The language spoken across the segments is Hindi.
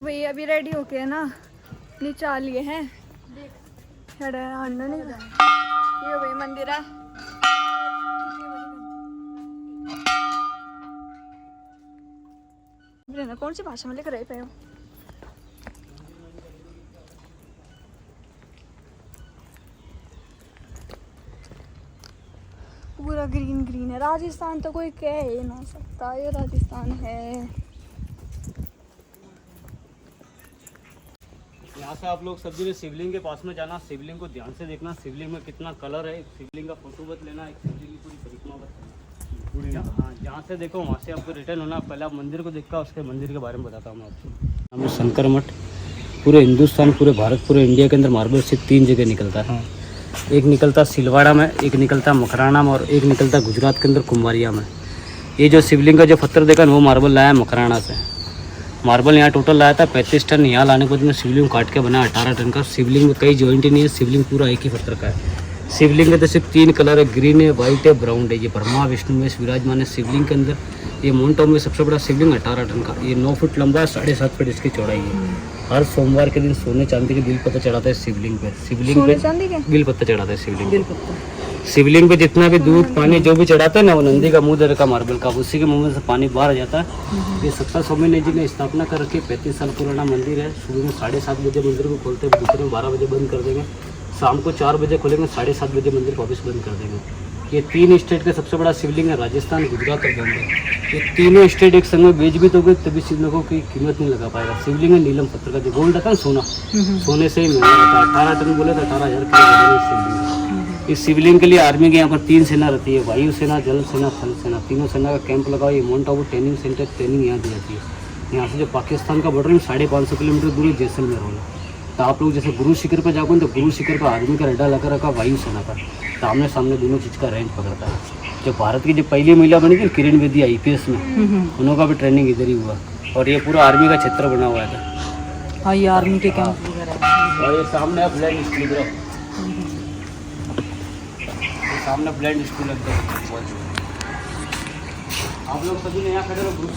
भाई अभी रेडी होके ना नीचे आ लिए हैं। नहीं ये भाई मंदिर है। कौन सी भाषा में लिख रहे पे हो? पूरा ग्रीन ग्रीन है। राजस्थान तो कोई कह ही ना सकता ये राजस्थान है। यहाँ से आप लोग सब्जी में शिवलिंग के पास में जाना, शिवलिंग को ध्यान से देखना, शिवलिंग में कितना कलर है, शिवलिंग का फोटो बत लेना, एक शिवलिंग की पूरी परिक्रमा बत पूरी। हाँ, जहाँ से देखो वहाँ से आपको रिटर्न होना। पहले आप मंदिर को देखा, उसके मंदिर के बारे में बताता हूँ मैं आपको। हमें शंकर मठ पूरे हिंदुस्तान, पूरे भारत, पूरे इंडिया के अंदर मार्बल से 3 जगह निकलता है। एक निकलता सिलवाड़ा में, एक निकलता मकराना में और एक निकलता गुजरात के अंदर कुंवारिया में। ये जो शिवलिंग का जो पत्थर देखा वो मार्बल लाया मकराना से। मार्बल यहाँ टोटल लाया था 35 टन। यहाँ लाने के बाद में शिवलिंग काट के बना 18 टन का। शिवलिंग में कई जॉइंट नहीं है, शिवलिंग पूरा एक ही पत्थर का है। शिवलिंग के तो सिर्फ 3 कलर है, ग्रीन है, वाइट है, ब्राउन है। ये ब्रह्मा विष्णु में विराजमान है शिवलिंग के अंदर। ये माउंट आबू में सबसे बड़ा शिवलिंग 18 टन का। ये 9 फुट लंबा है, 7.5 फुट इसकी चौड़ाई है। हर सोमवार के दिन सोने चांदी के बिल पत्ता चढ़ाता है शिवलिंग पे। शिवलिंग पे बिल पत्ता चढ़ाता है शिवलिंग पे। शिवलिंग पे जितना भी दूध पानी जो भी चढ़ाता है ना, वो नंदी का मुंह दे रखा मार्बल का, उसी के मुंह में से पानी बाहर आ जाता है। ये सत्ता स्वामी जी ने स्थापना कर रखी है। 35 साल पुराना मंदिर है। सुबह में 7:30 बजे मंदिर को खोलते हैं, दोपहर में 12 बजे बंद कर देंगे। शाम को 4 बजे खोलेंगे, 7:30 बजे मंदिर को वापस बंद कर देंगे। ये 3 स्टेट का सबसे बड़ा शिवलिंग है, राजस्थान, गुजरात और बॉम्बे। ये तीनों स्टेट एक संग में बेच भी दोगे तभी शिवलिंगों की कीमत नहीं लगा पाएगा। शिवलिंग है नीलम पत्थर का, जो गोल्ड रहता है सोना, सोने से ही महंगा रहता है। 18 टन बोले तो 18,000 शिवलिंग। इस शिवलिंग के लिए आर्मी के यहाँ पर 3 सेना रहती है, वायु सेना, जल सेना, थल सेना। तीनों सेना का कैंप लगा। ये mount Abu training centre, training यहाँ दी जाती है। यहाँ से जो पाकिस्तान का बॉर्डर है 550 किलोमीटर दूर है, जैसलमेर होना। तो आप लोग जैसे गुरु शिखर पर जाओगे तो गुरु शिखर पर आर्मी का रडा लगा रखा, वायु सेना का। तो आमने सामने दोनों चीज़ का रेंज पकड़ता है। जो भारत की जो पहली महिला बनी थी किरण बेदी IPS में, उन्हों का भी ट्रेनिंग इधर ही हुआ। और ये पूरा आर्मी का क्षेत्र बना हुआ था। हाँ, ये आर्मी के कैंप वगैरह। और ये सामने आप ब्लैंड स्कूल, सामने ब्लैंड स्कूल है। आप लोग सभी ने यहाँ खड़े रहो, ग्रुप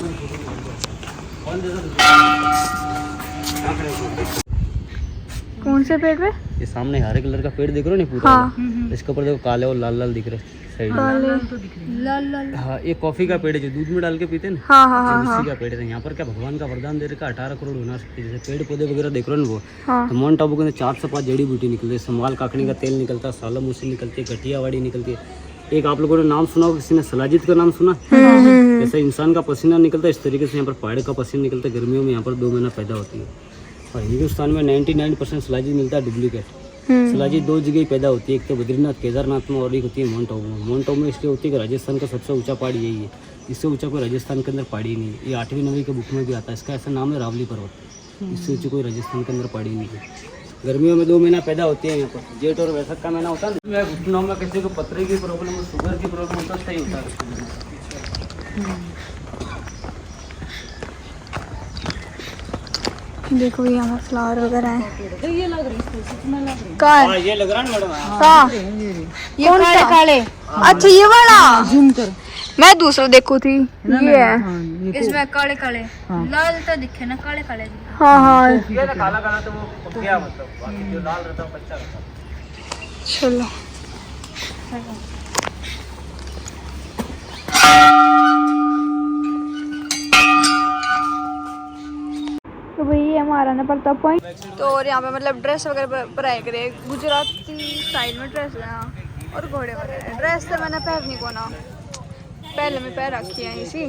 कौन से पेड़ पे? ये सामने हरे कलर का पेड़ दिख रहा है ना पूरा। हाँ। इसके ऊपर देखो काले और लाल लाल दिख रहे साइड में। लाल। हाँ, ये कॉफी का पेड़ है जो दूध में डाल के पीते हैं ना। हाँ। इसी का पेड़ है। यहाँ पर क्या भगवान का वरदान दे रखा 18 करोड़ होना सकती है। जैसे पेड़ पौधे वगैरह देख रहे हो ना वो। हाँ। तो माउंट आबू के अंदर 4 से 5 जड़ी बूटी निकलती है। संभाल काकड़ी का तेल निकलता है, सालम मूसी निकलती है, गठियावाड़ी निकलती है। एक आप लोगों ने नाम सुना हो, किसी ने सलाजित का नाम सुना? जैसे इंसान का पसीना निकलता है इस तरीके से यहाँ पर पहाड़ का पसीना निकलता है। गर्मियों में यहाँ पर 2 महीना पैदा होती है। और हिंदुस्तान में 99% सलाजित मिलता है डुप्लीकेट। सलाजित 2 जगह पैदा होती है, एक तो बद्रीनाथ केदारनाथ में और एक होती है माउंट आबू में। माउंट आबू में इसलिए होती है कि राजस्थान का सबसे ऊंचा पहाड़ यही है। इससे ऊंचा कोई राजस्थान के अंदर पहाड़ी नहीं है। ये 8वीं 9वीं के बुक में भी आता है। इसका ऐसा नाम है रावली पर्वत। इससे ऊंची कोई राजस्थान के अंदर पहाड़ी नहीं है। गर्मियों में 2 महीना पैदा होती है यहाँ पर। जेठ और वैसाख का महीना होता है ना, घुटनों में किसी को पथरी की प्रॉब्लम हो, शुगर की प्रॉब्लम होता है, सही होता है। देखो यहाँ फ्लावर वगैरह है। ये लग रही है, कहाँ? ये लग रहा है मैडम। कहाँ? ये काले काले। अच्छा ये वाला। जूम कर। मैं दूसरा देखो थी। ये है। इसमें काले काले लाल तो दिखे ना, काले काले। हाँ। ये ना काला काला तो वो पक गया, मतलब बाकी जो लाल रहता है कच्चा रहता है। चलो तो भाई ये हमारा ना प्रताप पॉइंट। तो और यहाँ पे मतलब ड्रेस वगैरह पढ़ाई करे, गुजराती स्टाइल में ड्रेस है यहाँ। और घोड़े वगैरह ड्रेस तो मैंने पहननी को ना, पहले में पैर रखी है इसी।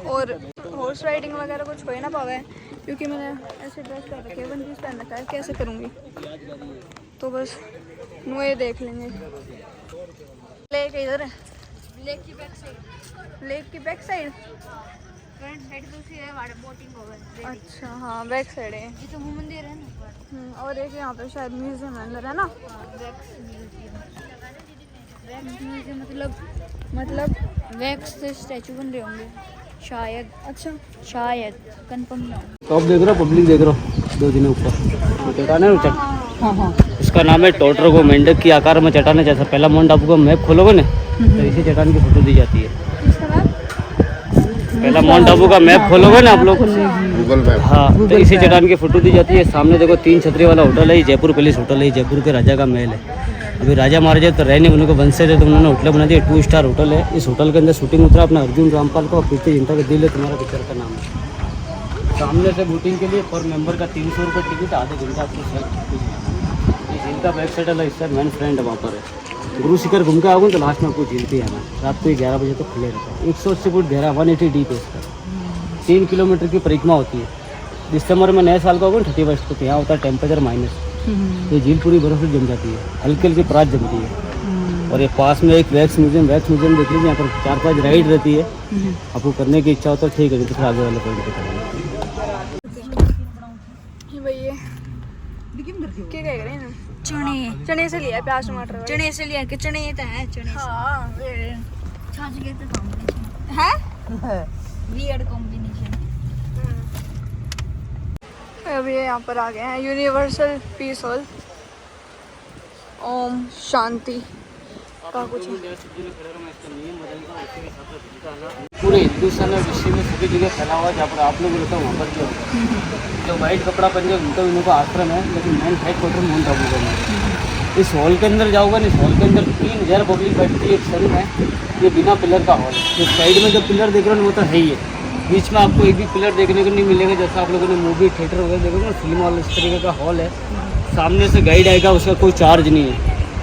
और हॉर्स राइडिंग वगैरह कुछ हो ही ना पावे, क्योंकि मैंने ऐसे ड्रेस पहन रखी है, 1 पीस पहन रखा है। कैसे करूँगी तो बस मुँह देख लेंगे। लेक इधर है, लेक की बैक साइड। फ्रंट साइड दूसरी है, वहां बोटिंग होगा। अच्छा हाँ, बैक साइड है। ये तो मंदिर है ना। और एक यहाँ पे शायद म्यूजियम अंदर है ना। म्यूजियम मतलब वैक्स से स्टैचू बन रहे होंगे शायद। अच्छा शायद, कंफर्म ना। तो आप देख रहे हो, पब्लिक देख रहे हो, 2 दिन ऊपर चट्टान है। हाँ। इसका नाम है टोटरगो। मेंढक की आकार में चट्टान है। जैसा पहला माउंट आबू का मैप खोलोगे ना तो इसी चट्टान की फोटो दी जाती है। पहला माउंट आबू का मैप खोलोगे ना आप लोग, गूगल मैप। हाँ, तो इसी चट्टान की फोटो दी जाती है। सामने देखो 3 छतरी वाला होटल है, जयपुर पैलेस होटल है, जयपुर के राजा का महल है। अभी राजा महाराजा तो रहने उन्होंने को वंशज है, तो उन्होंने होटल बना दिया, 2 स्टार होटल है। इस होटल के अंदर शूटिंग उतरा अपना अर्जुन रामपाल का, और प्रीति जिंटा का दिल है तुम्हारा पिक्चर का नाम है। सामने से बोटिंग के लिए पर मेंबर का 300 रुपये टिकट, आधे घंटे आपको सेट। इनका बैक साइड है इसका मेन फ्रेंड वहाँ पर है। गुरु शिखर घूम के आओगे तो लास्ट में आपको झील पे आना। रात को 11 बजे तक खुले रहता है। 180 फुट गहरा, 180 डीप है इसका। 3 किलोमीटर की परिक्रमा होती है। दिसंबर में नए साल का होगा 31 को, यहाँ होता है टेम्परेचर माइनस। ये झील पूरी बर्फ से जम जाती है, हल्की हल्की परात जमती है। और ये पास में एक वैक्स म्यूजियम देख लीजिए, यहाँ पर 4-5 राइड रहती है। आपको करने की इच्छा हो तो ठीक है, नहीं तो फिर आगे वाले पॉइंट पे करेंगे। क्या कह रहे हैं? चने से लिया प्याज टमाटर वाला। चने से लिया के चने ये तो है चने हाँ छाछ के तो कॉम्बिनेशन है। Weird combination. अभी यहाँ पर आ गए हैं universal peace hall, Om Shanti का कुछ है। पूरे हिंदुस्तान और विश्व में सभी जगह फैला हुआ है, जहाँ पर आप लोग रहते हो वहाँ पर जो वाइट कपड़ा पहन के घूमते उनको आश्रम है, लेकिन main head quarter mount Abu का है। इस हॉल के अंदर जाओगे ना, इस हॉल के अंदर 3000 पब्लिक बैठती है एक शरीर में। ये बिना पिलर का हॉल है। जो साइड में जो पिलर देख रहे हो वो तो है ही है, बीच में आपको एक भी पिलर देखने को नहीं मिलेगा। जैसा आप लोगों ने मूवी थिएटर वगैरह देखोगे ना, फिल्म हॉल, इस तरीके का हॉल है। सामने से गाइड आएगा, उसका कोई चार्ज नहीं है,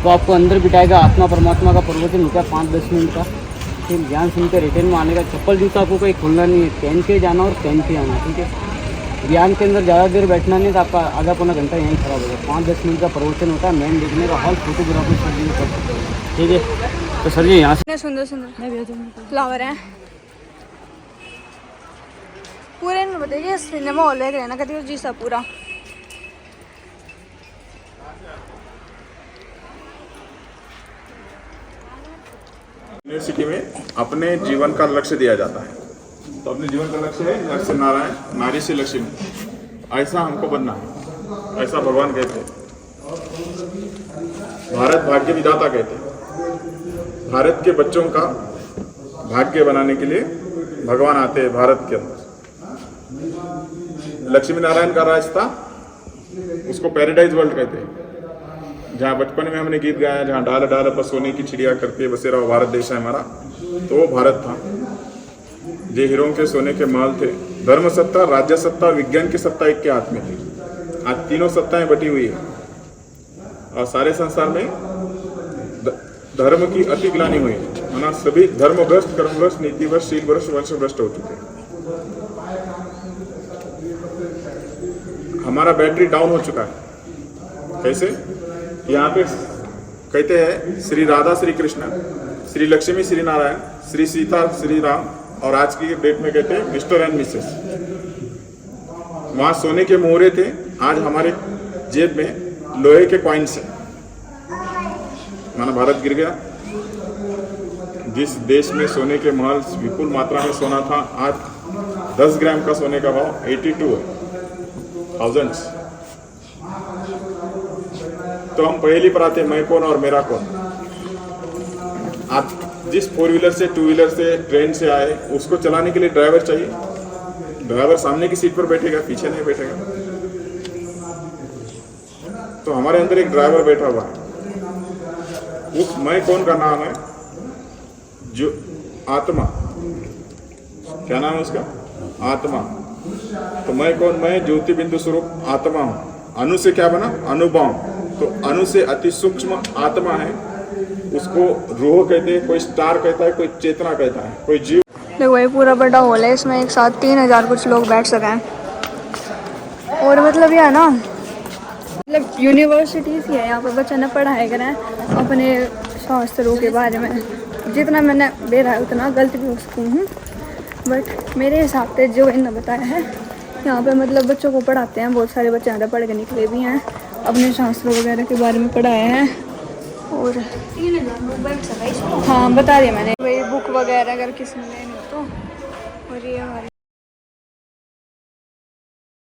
तो आपको अंदर बिठाएगा। आत्मा परमात्मा का प्रवचन होता है 5-10 मिनट का। फिर ज्ञान सुन के रिटर्न में आने का। चप्पल जूता आपको कहीं खोलना नहीं है, पहन के जाना और पहन के आना, ठीक है। ज्ञान के अंदर ज़्यादा देर बैठना नहीं, तो आपका आधा पौना घंटा यहीं खराब होगा। 5-10 मिनट का प्रवचन होता है, मेन देखने का हॉल, फोटोग्राफी सर जी कर सकते हैं, ठीक है। तो सर जी यहाँ से सुंदर सुंदर फ्लावर हैं पूरे। इन्होंने बताइए सिनेमा हॉल है रहना कहती जी सा पूरा। यूनिवर्सिटी में अपने जीवन का लक्ष्य दिया जाता है, तो अपने जीवन का लक्ष्य है नर से नारायण, नारी से लक्ष्मी। ऐसा हमको बनना है, ऐसा भगवान कहते हैं। भारत भाग्य विधाता कहते हैं। भारत के बच्चों का भाग्य बनाने के लिए भगवान आते हैं भारत के अंदर। लक्ष्मी नारायण का रास्ता, उसको पैराडाइज वर्ल्ड कहते हैं। जहाँ बचपन में हमने गीत गाया, जहाँ डाल डाल पर सोने की चिड़िया करके बसेरा भारत देश है हमारा, तो वो भारत था। जे हीरों के सोने के महल थे। धर्म सत्ता, राज्य सत्ता, विज्ञान की सत्ता एक के हाथ में थी। आज तीनों सत्ताएं बटी हुई है और सारे संसार में धर्म की अति ग्लानि हुई है। माना सभी धर्म भ्रष्ट, कर्म भ्रष्ट, नीति भ्रष्ट, शील भ्रष्ट, वंश भ्रष्ट हो चुके हैं। हमारा बैटरी डाउन हो चुका है। कैसे? यहाँ पे कहते हैं श्री राधा श्री कृष्ण, श्री लक्ष्मी श्री नारायण, श्री सीता श्री राम, और आज की डेट में कहते हैं मिस्टर एंड मिसेस। वहाँ सोने के मोहरे थे, आज हमारे जेब में लोहे के कॉइन्स हैं। माना भारत गिर गया। जिस देश में सोने के महल विपुल मात्रा में सोना था, आज 10 ग्राम का सोने का भाव 82 है, थाउजेंड्स। तो हम पहेली पर आते, मैं कौन और मेरा कौन। आप जिस 4 व्हीलर से, 2 व्हीलर से, ट्रेन से आए, उसको चलाने के लिए ड्राइवर चाहिए। ड्राइवर सामने की सीट पर बैठेगा, पीछे नहीं बैठेगा। तो हमारे अंदर एक ड्राइवर बैठा हुआ है। उस मैं कौन का नाम है जो आत्मा। क्या नाम है उसका? आत्मा। तो मैं कौन? मैं ज्योति बिंदु स्वरूप आत्मा हूँ। अणु से क्या बना? अणुबाण। तो अणु से अति सूक्ष्म आत्मा है, उसको रूह कहते हैं, कोई स्टार कहता है, कोई चेतना कहता है, कोई जीव। देखो ये पूरा बड़ा हॉल है, इसमें एक साथ 3000 कुछ लोग बैठ सकें। और मतलब यह है ना, मतलब यूनिवर्सिटीज़ ही है, यहाँ पर बच्चे ने पढ़ाई करें अपने शास्त्रों के बारे में। जितना मैंने बेरा है उतना गलत भी हो सकती हूँ, बट मेरे हिसाब से जो इन्होंने बताया है, यहाँ पे मतलब बच्चों को पढ़ाते हैं। बहुत सारे बच्चे यहाँ पे पढ़ के निकले भी हैं, अपने शास्त्रों वगैरह के बारे में पढ़ाया है। और हाँ बता दिया मैंने, वही बुक वगैरह अगर किसी ने लेनी हो तो। और ये हमारी